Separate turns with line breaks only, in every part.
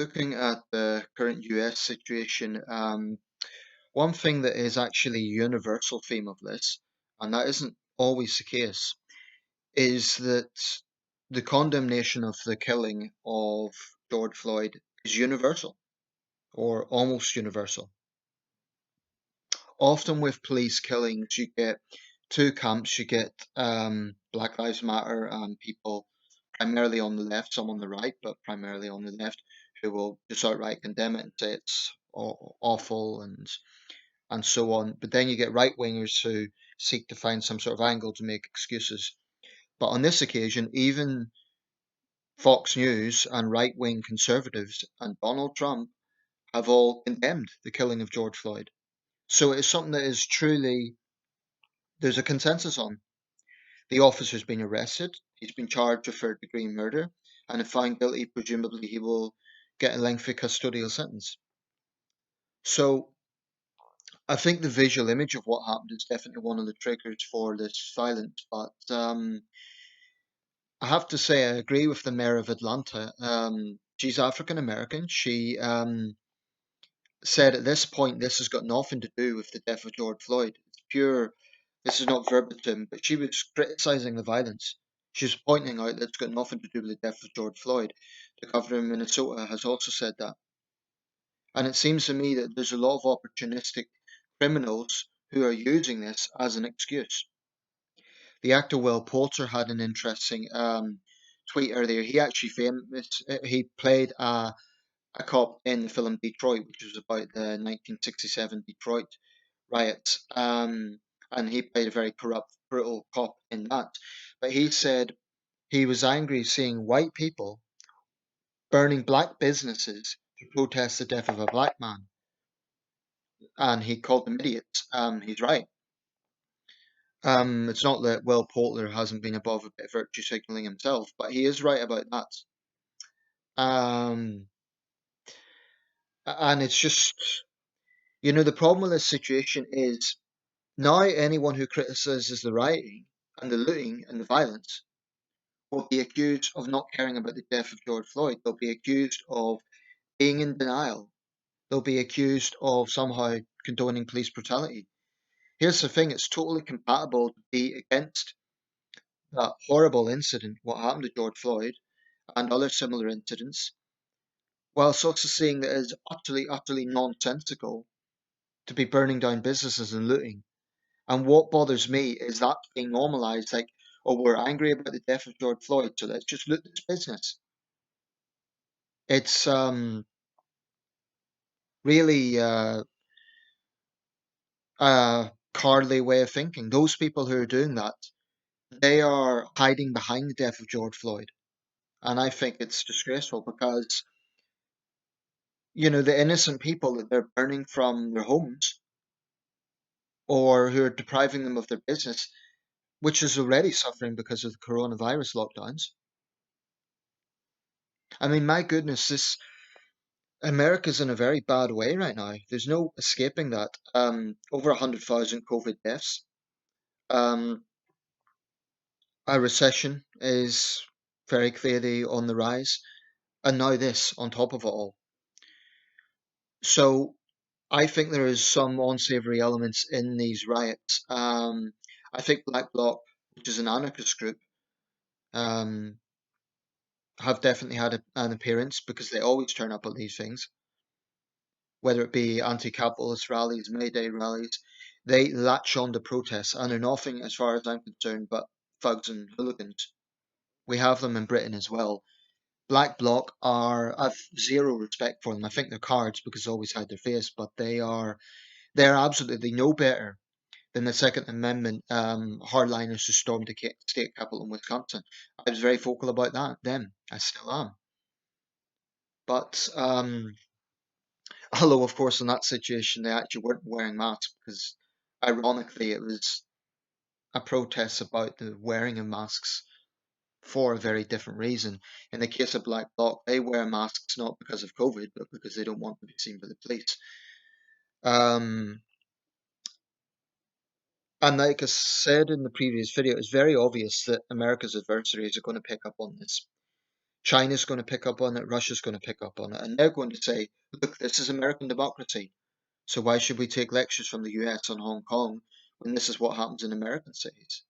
Looking at the current US situation, one thing that is actually a universal theme of this, and that isn't always the case, is that the condemnation of the killing of George Floyd is universal or almost universal. Often with police killings, you get two camps. You get Black Lives Matter and people primarily on the left, some on the right, but primarily on the left, who will just outright condemn it and say it's awful and so on. But then you get right wingers who seek to find some sort of angle to make excuses. But on this occasion, even Fox News and right wing conservatives and Donald Trump have all condemned the killing of George Floyd. So it is something that is truly, there's a consensus on. The officer's been arrested, he's been charged with third degree murder, and if found guilty, presumably he will get a lengthy custodial sentence. So I think the visual image of what happened is definitely one of the triggers for this violence. But I have to say, I agree with the mayor of Atlanta. She's African American. She said at this point, this has got nothing to do with the death of George Floyd. It's pure, this is not verbatim, but she was criticizing the violence. She was pointing out that it's got nothing to do with the death of George Floyd. The governor of Minnesota has also said that. And it seems to me that there's a lot of opportunistic criminals who are using this as an excuse. The actor Will Poulter had an interesting tweet earlier. He actually he played a cop in the film Detroit, which was about the 1967 Detroit riots. And he played a very corrupt, brutal cop in that. But he said he was angry seeing white people burning black businesses to protest the death of a black man. And he called them idiots. He's right. It's not that Will Poulter hasn't been above a bit of virtue signaling himself, but he is right about that. Um, and it's just, the problem with this situation is now anyone who criticizes the rioting and the looting and the violence will be accused of not caring about the death of George Floyd. They'll be accused of being in denial. They'll be accused of somehow condoning police brutality. Here's the thing, it's totally compatible to be against that horrible incident, what happened to George Floyd, and other similar incidents, whilst also seeing that it's utterly, utterly nonsensical to be burning down businesses and looting. And what bothers me is that being normalized, like, oh, we're angry about the death of George Floyd, so let's just loot this business. It's really a cowardly way of thinking. Those people who are doing that, they are hiding behind the death of George Floyd. And I think it's disgraceful because, the innocent people that they're burning from their homes or who are depriving them of their business, which is already suffering because of the coronavirus lockdowns. I mean, my goodness, this America's in a very bad way right now. There's no escaping that. Over 100,000 COVID deaths. Um, a recession is very clearly on the rise, and now this on top of it all. So I think there is some unsavory elements in these riots. I think Black Bloc, which is an anarchist group, um, have definitely had an appearance because they always turn up at these things, whether it be anti-capitalist rallies, May Day rallies. They latch on to protests and are nothing, as far as I'm concerned, but thugs and hooligans. We have them in Britain as well. Black Bloc I've zero respect for them. I think they're cowards because they always hide their face, but they're absolutely no better than the Second Amendment hardliners who stormed the state capitol in Wisconsin. I was very vocal about that then. I still am. But although, of course, in that situation, they actually weren't wearing masks because, ironically, it was a protest about the wearing of masks for a very different reason. In the case of Black Bloc, they wear masks not because of COVID, but because they don't want to be seen by the police. Um, and like I said in the previous video, it's very obvious that America's adversaries are going to pick up on this. China's going to pick up on it, Russia's going to pick up on it, and they're going to say, look, this is American democracy. So why should we take lectures from the US on Hong Kong when this is what happens in American cities?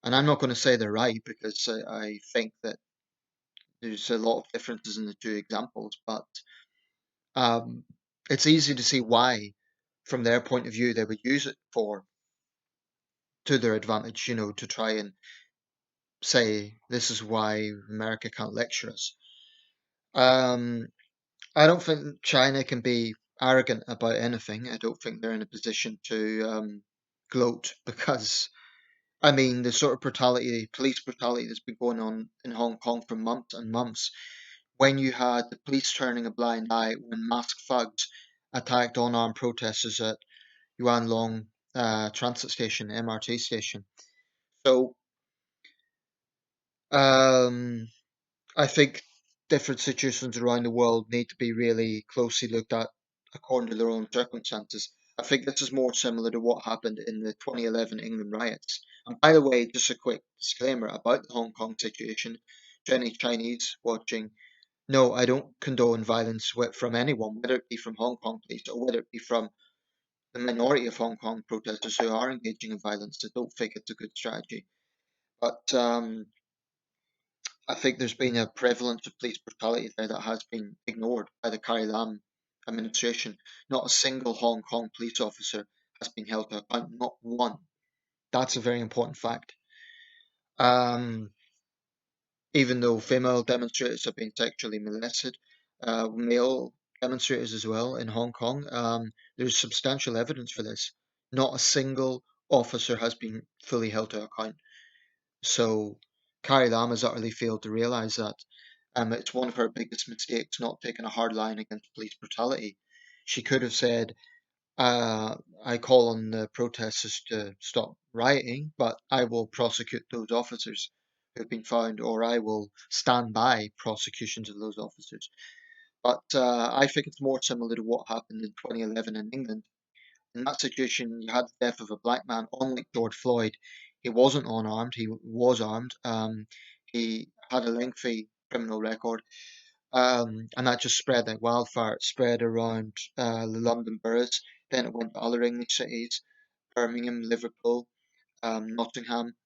And I'm not going to say they're right because I think that there's a lot of differences in the two examples, but um, it's easy to see why, from their point of view, they would use it for to their advantage, to try and say this is why America can't lecture us. Um, I don't think China can be arrogant about anything. I don't think they're in a position to gloat because, I mean, the sort of brutality, police brutality that's been going on in Hong Kong for months and months, when you had the police turning a blind eye when masked thugs attacked unarmed protesters at Yuan Long transit station, MRT station. So um, I think different situations around the world need to be really closely looked at according to their own circumstances. I think this is more similar to what happened in the 2011 England riots. And by the way, just a quick disclaimer about the Hong Kong situation to any Chinese watching. No, I don't condone violence from anyone, whether it be from Hong Kong police or whether it be from the minority of Hong Kong protesters who are engaging in violence. I don't think it's a good strategy. But I think there's been a prevalence of police brutality there that has been ignored by the Carrie Lam administration. Not a single Hong Kong police officer has been held to account, not one. That's a very important fact. Um, Even though female demonstrators have been sexually molested, male demonstrators as well in Hong Kong, there's substantial evidence for this. Not a single officer has been fully held to account. So Carrie Lam has utterly failed to realise that. It's one of her biggest mistakes not taking a hard line against police brutality. She could have said, I call on the protesters to stop rioting, but I will prosecute those officers who've been found, or I will stand by prosecutions of those officers. But I think it's more similar to what happened in 2011 in England. In that situation, you had the death of a black man, unlike George Floyd. He wasn't unarmed, he was armed. He had a lengthy criminal record, and that just spread like wildfire. It spread around the London boroughs. Then it went to other English cities, Birmingham, Liverpool, Nottingham.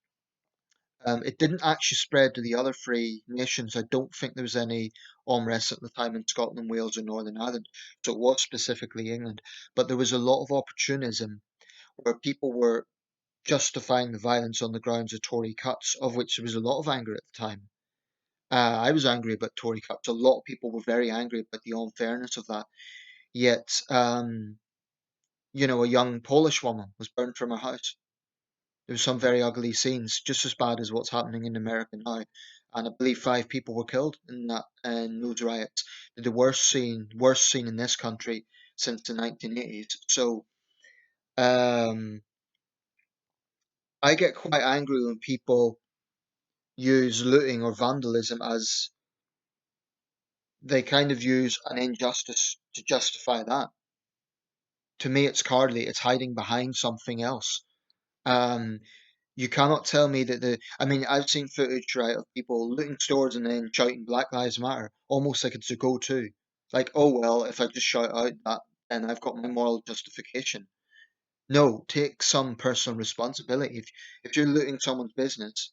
It didn't actually spread to the other three nations. I don't think there was any unrest at the time in Scotland, Wales, or Northern Ireland. So it was specifically England. But there was a lot of opportunism where people were justifying the violence on the grounds of Tory cuts, of which there was a lot of anger at the time. I was angry about Tory cuts. A lot of people were very angry about the unfairness of that. Yet, a young Polish woman was burned from her house. There were some very ugly scenes, just as bad as what's happening in America now. And I believe 5 people were killed in those riots. The worst scene in this country since the 1980s. So um, I get quite angry when people use looting or vandalism as they kind of use an injustice to justify that. To me, it's cowardly. It's hiding behind something else. Um, you cannot tell me that I mean, I've seen footage, right, of people looting stores and then shouting Black Lives Matter, almost like it's a go-to. Like, oh well, if I just shout out that, then I've got my moral justification. No, take some personal responsibility. If you're looting someone's business,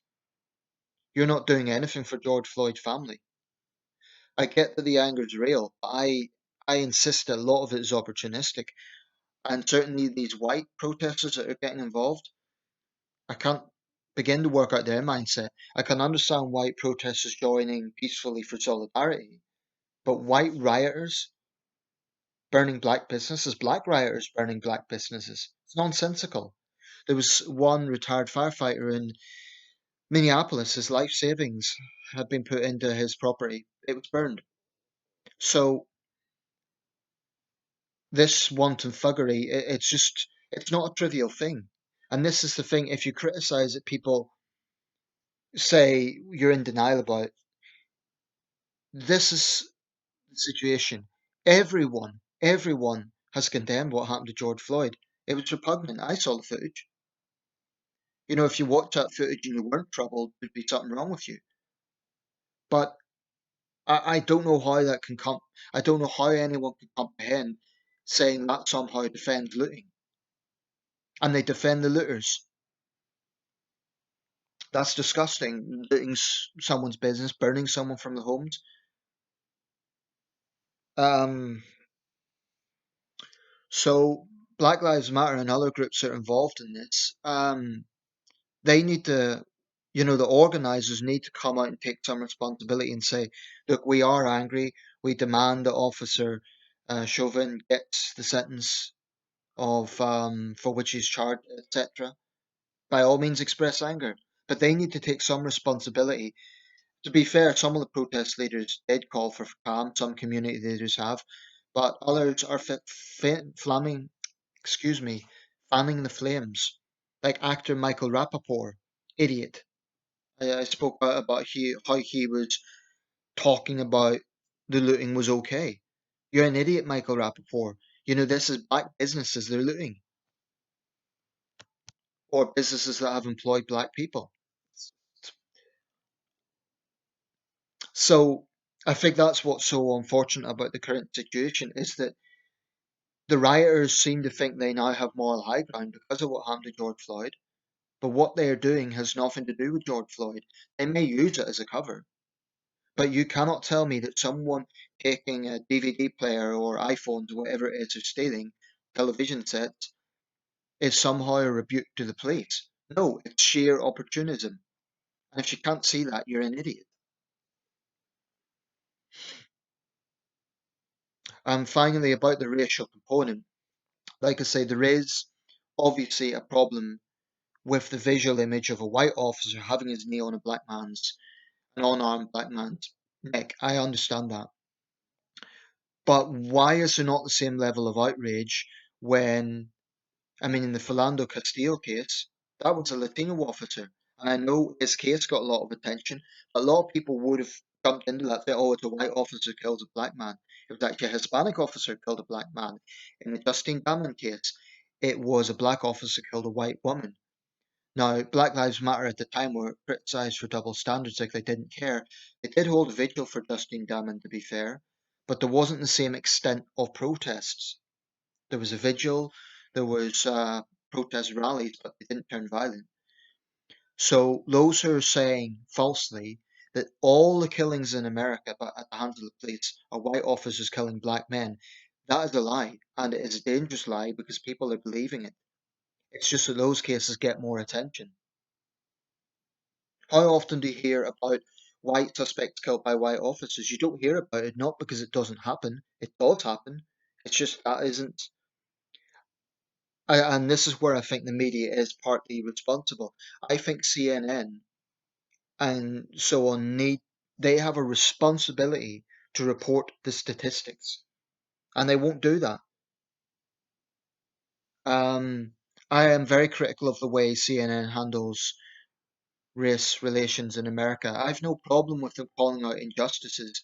you're not doing anything for George Floyd's family. I get that the anger is real, but I insist that a lot of it is opportunistic. And certainly these white protesters that are getting involved, I can't begin to work out their mindset. I can understand white protesters joining peacefully for solidarity, but white rioters burning black businesses, black rioters burning black businesses, it's nonsensical. There was one retired firefighter in Minneapolis, his life savings had been put into his property. It was burned. So this wanton thuggery, it's not a trivial thing. And this is the thing, if you criticize it, people say you're in denial about it. This is the situation. Everyone has condemned what happened to George Floyd. It was repugnant. I saw the footage. If you watched that footage and you weren't troubled, there'd be something wrong with you. But I don't know how that can come. I don't know how anyone can comprehend saying that somehow defends looting, and they defend the looters. That's disgusting. Looting someone's business, burning someone from the homes. Um, so Black Lives Matter and other groups that are involved in this, they need to, the organizers need to come out and take some responsibility and say, look, we are angry. We demand that Officer Chauvin gets the sentence of for which he's charged, etc. By all means, express anger, but they need to take some responsibility. To be fair, some of the protest leaders did call for calm. Some community leaders have, but others are flaming. Excuse me, fanning the flames, like actor Michael Rappaport, idiot. I spoke about how he was talking about the looting was okay. You're an idiot, Michael Rappaport. This is black businesses they're looting, or businesses that have employed black people. So I think that's what's so unfortunate about the current situation is that the rioters seem to think they now have moral high ground because of what happened to George Floyd. But what they're doing has nothing to do with George Floyd. They may use it as a cover, but you cannot tell me that someone taking a DVD player or iPhones or whatever it is, or stealing television sets is somehow a rebuke to the police. No, it's sheer opportunism. And if you can't see that, you're an idiot. And finally, about the racial component, like I say, there is obviously a problem with the visual image of a white officer having his knee on an unarmed black man's neck. I understand that. But why is there not the same level of outrage when, I mean, in the Philando Castile case, that was a Latino officer. And I know his case got a lot of attention. A lot of people would have jumped into that, say, oh, it's a white officer kills a black man. It was actually a Hispanic officer killed a black man. In the Justine Damon case, it was a black officer killed a white woman. Now, Black Lives Matter at the time were criticised for double standards, like they didn't care. They did hold a vigil for Justine Damon, to be fair, but there wasn't the same extent of protests. There was a vigil, there was protest rallies, but they didn't turn violent. So those who are saying falsely that all the killings in America but at the hands of the police are white officers killing black men, that is a lie, and it is a dangerous lie because people are believing it. It's just that those cases get more attention. How often do you hear about white suspects killed by white officers? You don't hear about it, not because it doesn't happen. It does happen. It's just that isn't. And this is where I think the media is partly responsible. I think CNN and so on they have a responsibility to report the statistics, and they won't do that. Um, I am very critical of the way CNN handles race relations in America. I've no problem with them calling out injustices,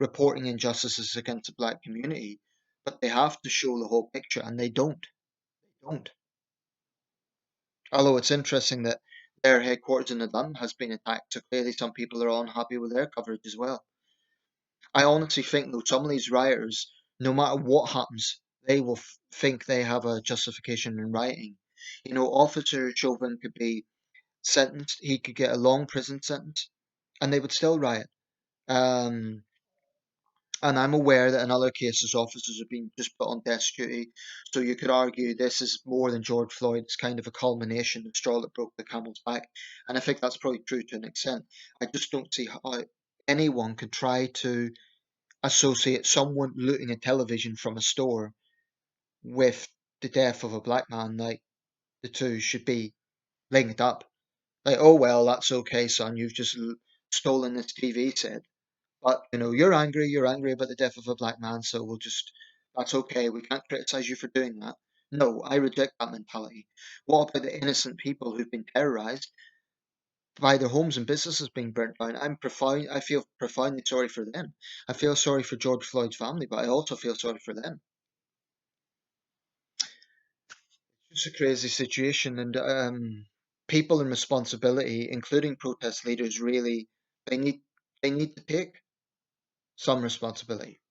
reporting injustices against the black community, but they have to show the whole picture, and they don't. They don't. Although it's interesting that their headquarters in Atlanta has been attacked, so clearly some people are unhappy with their coverage as well. I honestly think though some of these rioters, no matter what happens, they will think they have a justification in rioting. Officer Chauvin could be sentenced; he could get a long prison sentence, and they would still riot. Um, and I'm aware that in other cases, officers have been just put on desk duty. So you could argue this is more than George Floyd. It's kind of a culmination, the straw that broke the camel's back. And I think that's probably true to an extent. I just don't see how anyone could try to associate someone looting a television from a store with the death of a black man. Like the two should be linked up. Like, oh well, that's okay, son. You've just stolen this TV set. But you're angry about the death of a black man, so that's okay. We can't criticize you for doing that. No, I reject that mentality. What about the innocent people who've been terrorized by their homes and businesses being burnt down? I feel profoundly sorry for them. I feel sorry for George Floyd's family, but I also feel sorry for them. It's a crazy situation, and people in responsibility, including protest leaders, really they need they need to pick. some responsibility.